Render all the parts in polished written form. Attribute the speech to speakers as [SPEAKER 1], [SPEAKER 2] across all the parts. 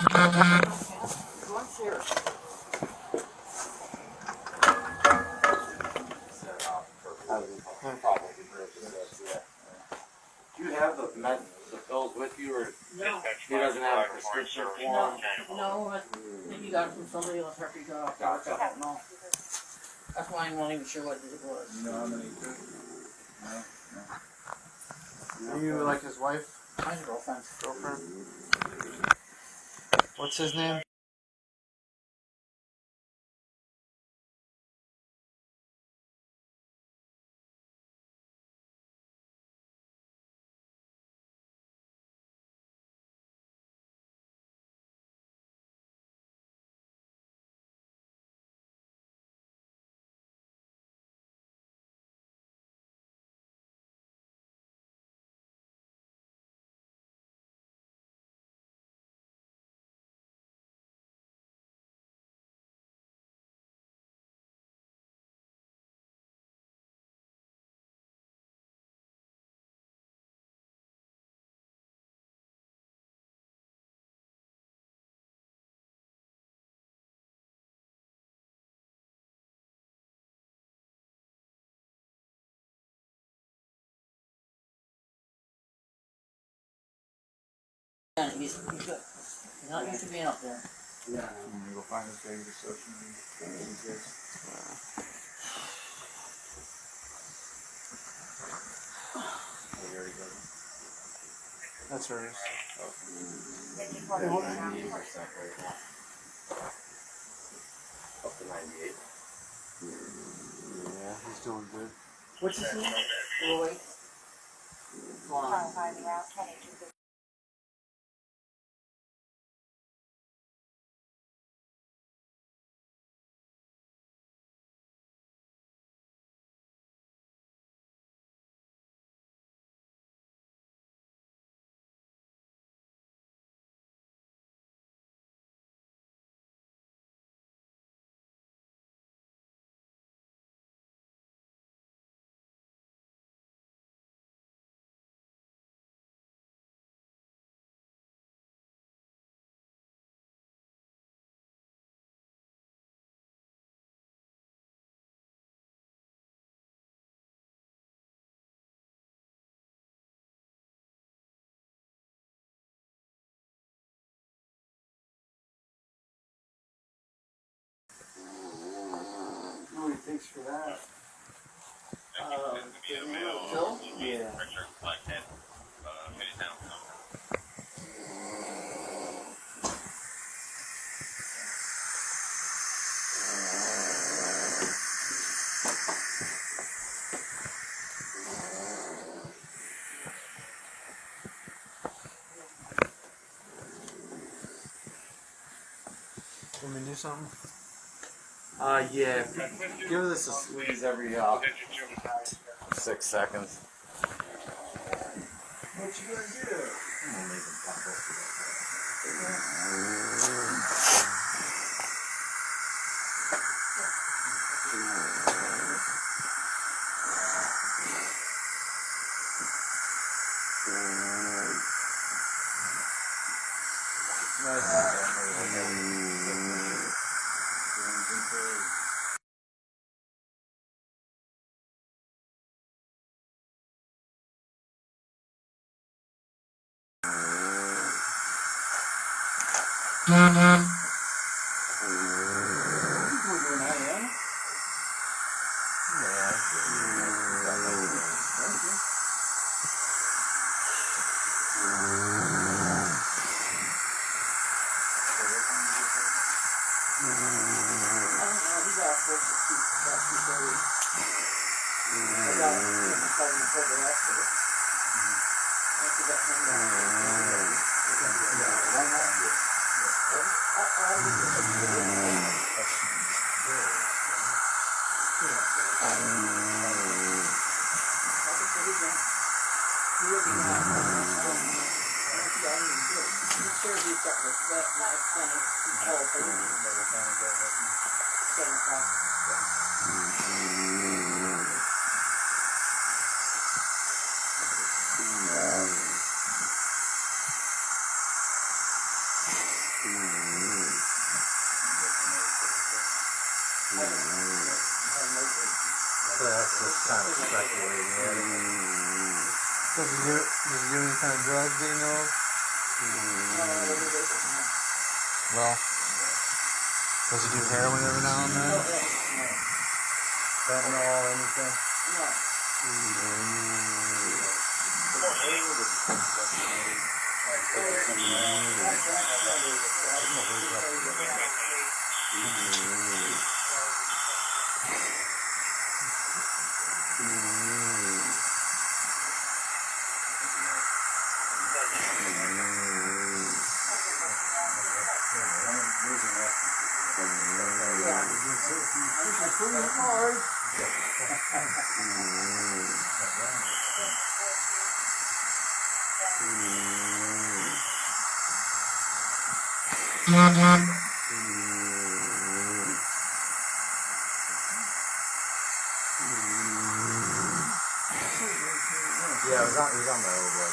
[SPEAKER 1] What's here?
[SPEAKER 2] Do you have the pills with you, or
[SPEAKER 1] No.
[SPEAKER 2] he doesn't have a prescription for them?
[SPEAKER 1] No, I think you got it from somebody else after you got off the work. I don't know. That's why I'm not even sure what it was.
[SPEAKER 3] Are you like his wife?
[SPEAKER 1] My girlfriend.
[SPEAKER 3] Girlfriend? What's his name?
[SPEAKER 1] Yeah, he's good. He's not used to being up there.
[SPEAKER 3] Yeah. I'm gonna go find his baby social media. That's hers.
[SPEAKER 2] Up to 98.
[SPEAKER 3] Yeah, he's doing good.
[SPEAKER 1] What's his name? Roy. Vaughn.
[SPEAKER 3] What do you think's for that?
[SPEAKER 1] Phil?
[SPEAKER 3] Yeah. Want me to do something? Yeah. Give this a squeeze every 6 seconds. What you gonna do? I'm gonna make him pop up. So that's just kind of speculating. Does he do any kind of drugs, do you know? Well, does he do heroin every now and then? Don't know anything? Yeah, it was on my old one.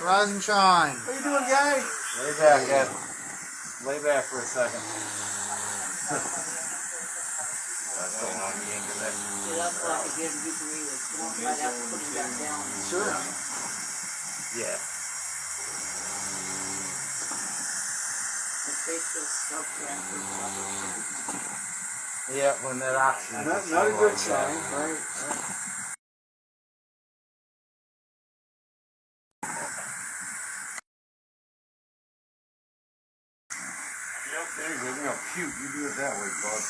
[SPEAKER 3] Rise and shine.
[SPEAKER 1] What are you doing, guys?
[SPEAKER 3] Lay back, Ed. Lay back for a second. That's the long yank of that.
[SPEAKER 1] Yeah, that's what I could get to do for me was I'd have to put him back down.
[SPEAKER 3] Sure. Yeah.
[SPEAKER 1] His face still stuck to
[SPEAKER 3] Yeah, when that oxygen.
[SPEAKER 4] Not a good sign, right?
[SPEAKER 3] There you go. You're gonna puke. You do it that way, bud.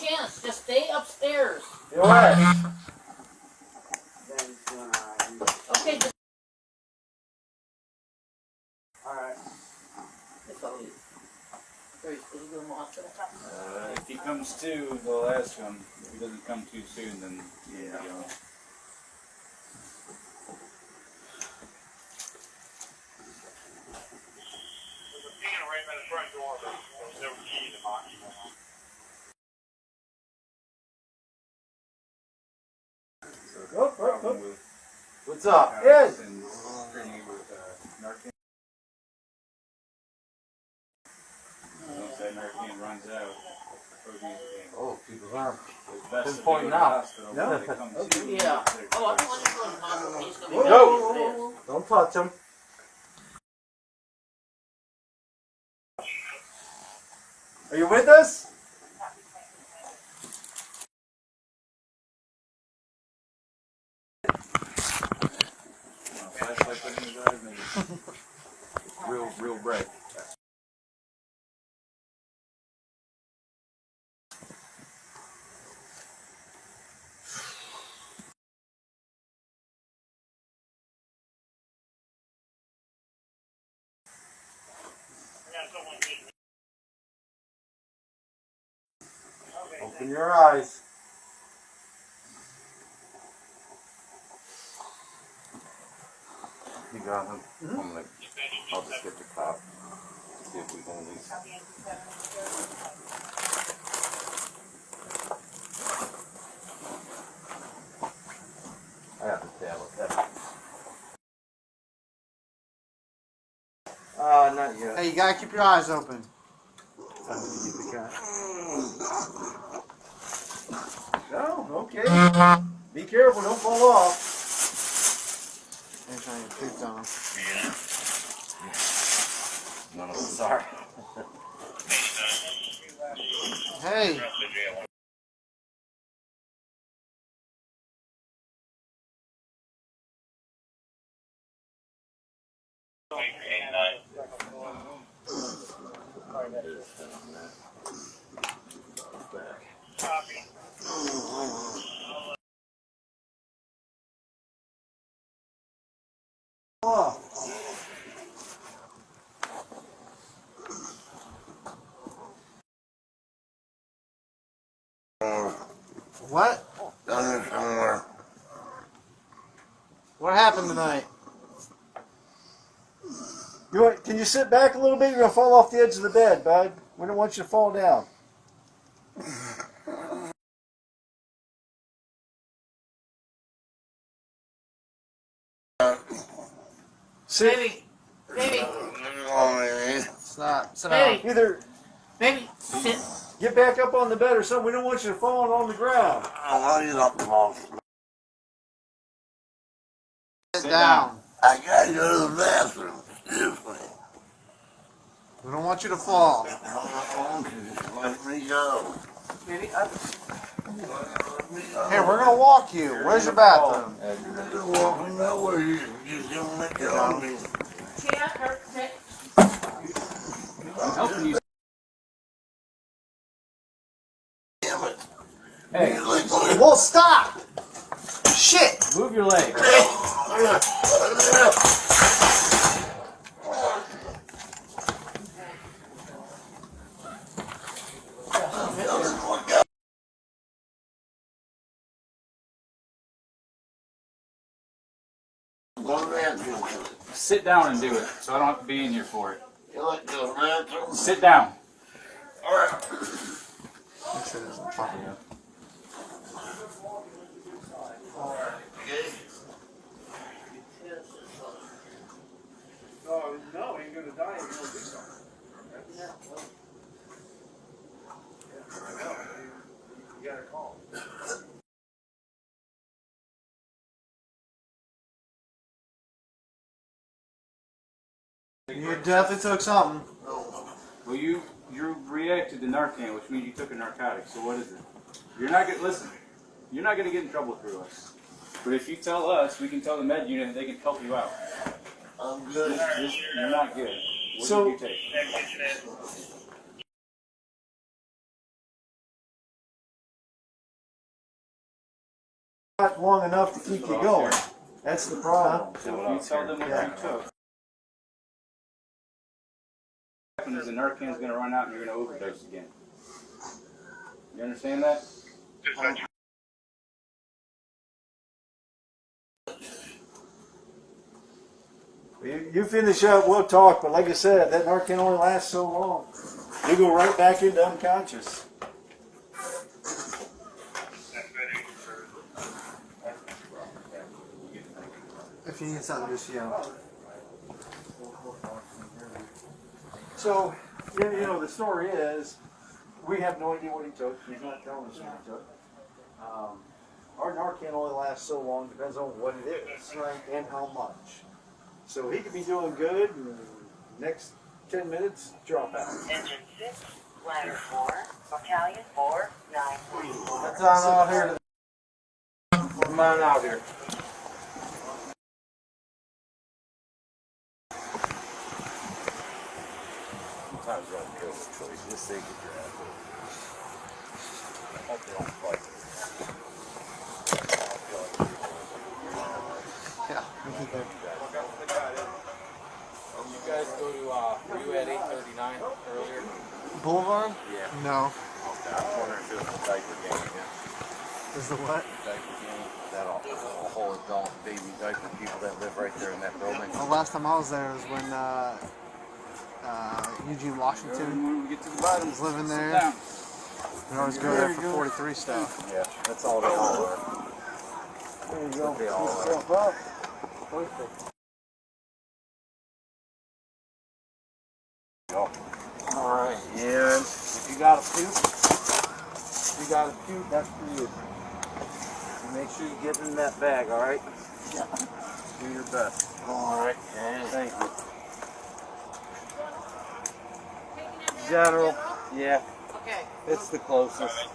[SPEAKER 1] Chance, just stay upstairs.
[SPEAKER 3] You alright?
[SPEAKER 1] Okay, just.
[SPEAKER 4] Alright.
[SPEAKER 1] It's all you. Are you supposed to go in the hospital?
[SPEAKER 5] If he comes to, they'll ask him. If he doesn't come too soon, then
[SPEAKER 3] Yeah.
[SPEAKER 5] you know.
[SPEAKER 6] Right by the front door, but there's no key in the box.
[SPEAKER 5] Problem with
[SPEAKER 3] What's up?
[SPEAKER 5] Harrass and treating with Narcan. Once that Narcan runs out, proteins again.
[SPEAKER 3] Oh, people aren't.
[SPEAKER 5] It's best to
[SPEAKER 3] Pinpointing
[SPEAKER 5] go to the
[SPEAKER 3] out.
[SPEAKER 5] hospital
[SPEAKER 3] No.
[SPEAKER 5] when they come to you.
[SPEAKER 1] Yeah. Oh, I don't want to go to the hospital. He's gonna be
[SPEAKER 3] Whoa.
[SPEAKER 1] back.
[SPEAKER 3] Don't touch them. Are you with us?
[SPEAKER 5] Flashlight put in his eyes, maybe.
[SPEAKER 3] Real bright. Open your eyes. You got him. I'll just get the cop. See if we can at least. I got the tablet. Not yet.
[SPEAKER 4] Hey, you gotta keep your eyes open. Time to get the cat.
[SPEAKER 7] No, okay. Be careful, don't fall off.
[SPEAKER 4] Ain't trying to get pooped on.
[SPEAKER 2] None of us are.
[SPEAKER 4] Hey, what?
[SPEAKER 8] Down here somewhere.
[SPEAKER 4] What happened tonight?
[SPEAKER 7] Can you sit back a little bit? You're gonna fall off the edge of the bed, bud. We don't want you to fall down.
[SPEAKER 1] Baby, baby,
[SPEAKER 4] Stop. Sit down.
[SPEAKER 1] baby,
[SPEAKER 7] Either
[SPEAKER 1] baby, sit.
[SPEAKER 7] get back up on the bed or something. We don't want you to fall on the ground.
[SPEAKER 8] Oh, you don't belong.
[SPEAKER 4] Sit down.
[SPEAKER 8] I gotta go to the bathroom. Excuse me.
[SPEAKER 4] We don't want you to fall.
[SPEAKER 8] Let me go.
[SPEAKER 1] Baby,
[SPEAKER 4] Here, we're gonna walk you. Where's your bathroom?
[SPEAKER 8] You're walking nowhere. You don't let go of me.
[SPEAKER 1] can't hurt me.
[SPEAKER 5] I'm helping you.
[SPEAKER 8] Damn it.
[SPEAKER 5] Hey,
[SPEAKER 8] You let go.
[SPEAKER 4] Well, stop! Shit!
[SPEAKER 5] move your leg. Sit down and do it, so I don't have to be in here for it.
[SPEAKER 8] You let go of the bathroom.
[SPEAKER 5] Sit down.
[SPEAKER 8] Alright.
[SPEAKER 4] Make sure there's no fucking.
[SPEAKER 8] Okay.
[SPEAKER 7] No, he ain't gonna die if you don't do something. I know. You gotta call.
[SPEAKER 4] You definitely took something.
[SPEAKER 5] Well, you reacted to Narcan, which means you took a narcotic. So what is it? You're not gonna listen. You're not gonna get in trouble through us. But if you tell us, we can tell the med unit and they can help you out.
[SPEAKER 8] I'm good.
[SPEAKER 5] You're not good. What
[SPEAKER 7] So-
[SPEAKER 5] did you take?
[SPEAKER 7] Not long enough to keep you going. That's the problem.
[SPEAKER 5] So if you tell them what you took, what happens is the Narcan's going to run out and you're going to overdose again. You understand that?
[SPEAKER 7] You finish up, we'll talk, but like I said, that Narcan only lasts so long. You go right back into unconscious.
[SPEAKER 4] If you need something, just yell.
[SPEAKER 7] So, you know, the story is, we have no idea what he took. He's not telling us what he took. Our Narcan only lasts so long, depends on what it is and how much. So he could be doing good, and next 10 minutes, drop out.
[SPEAKER 9] Engine 6, ladder 4, battalion 4, 9.
[SPEAKER 4] That's on out here.
[SPEAKER 7] Come on out here.
[SPEAKER 2] Sometimes you don't kill the choice. Just say get your ass over. I hope they don't fight.
[SPEAKER 4] Yeah.
[SPEAKER 3] You guys go to, were you at 839 earlier?
[SPEAKER 4] Boulevard?
[SPEAKER 3] Yeah.
[SPEAKER 4] No.
[SPEAKER 2] Okay, I'm wondering if it was the diaper game again.
[SPEAKER 4] Is the what?
[SPEAKER 2] Diaper game. That all whole adult baby diaper people that live right there in that building.
[SPEAKER 4] The last time I was there was when Eugene Washington
[SPEAKER 5] When we get to the bottom,
[SPEAKER 4] was living
[SPEAKER 5] sit
[SPEAKER 4] there.
[SPEAKER 5] down.
[SPEAKER 4] We always go there for 43 stuff.
[SPEAKER 2] Yeah, that's all they all are.
[SPEAKER 7] There you go.
[SPEAKER 2] They all
[SPEAKER 7] Pick
[SPEAKER 2] are.
[SPEAKER 7] yourself up. Perfect.
[SPEAKER 2] Alright, and
[SPEAKER 7] If you got a puke, that's for you.
[SPEAKER 3] sure you get in that bag, alright?
[SPEAKER 1] Yeah.
[SPEAKER 3] Do your best.
[SPEAKER 8] Alright.
[SPEAKER 3] Thank you. General, yeah,
[SPEAKER 1] Okay.
[SPEAKER 3] it's the closest.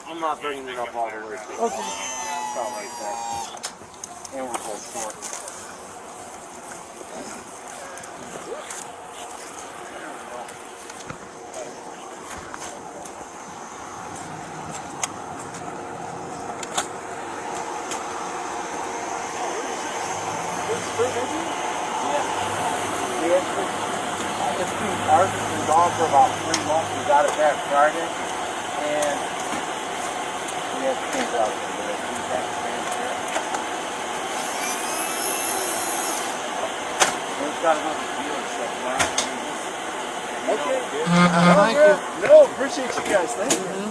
[SPEAKER 3] I'm not bringing it up all the way. Okay. About like that. And we're both short. It's been ours has been gone for about 3 months. We got it back Friday, and we had to change out some of it. We had to transfer it. We've got another dealer stuff now.
[SPEAKER 7] Okay.
[SPEAKER 4] Thank you.
[SPEAKER 7] No, appreciate you guys. Thank you.